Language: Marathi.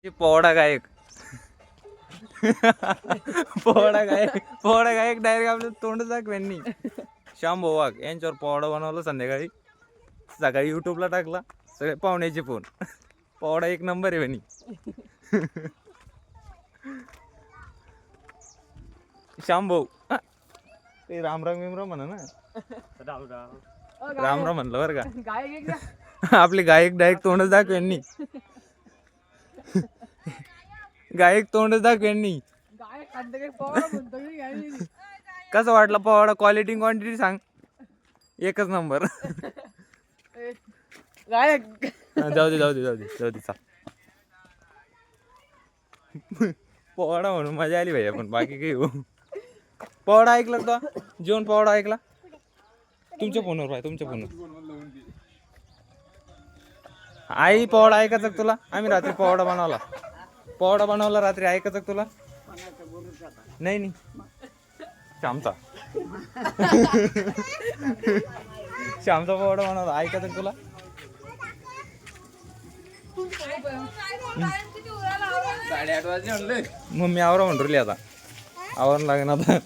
पोवाडा गायक पोवाडा गायक डायरेक्ट आपलं तोंड दाखवेन. श्याम भाऊ वाघ यांच्यावर पोवाडा बनवला संध्याकाळी, सकाळी युट्यूबला टाकला, सगळे पाहुण्याचे फोन. पोवाडा एक नंबर आहे म्हणी. श्याम भाऊ ते रामराम विमराम म्हणा ना. रामराम म्हणलं बरं का. आपले गायक डायरेक्ट तोंडच दाखवेन. गायक तोंडच दाखवेन. कसं वाटलं पोवाडा? क्वालिटी क्वांटिटी सांग. एकच नंबर. जाऊ दे चा. पोवाडा म्हणून मजा आली भैया, पण बाकी काही हो. पोवाडा ऐकला तो जेवण? पोवाडा ऐकला तुमच्या फोनवर भाई, तुमच्या फोनवर. आई पोवाडा ऐकायचा तुला? आम्ही रात्री पोवाडा बनवला रात्री, ऐकायचं तुला? नाही श्यामचा पोवाडा बनवला, ऐकायचं तुला? मग मी आवरा म्हणली आता, आवरण लागेल आता.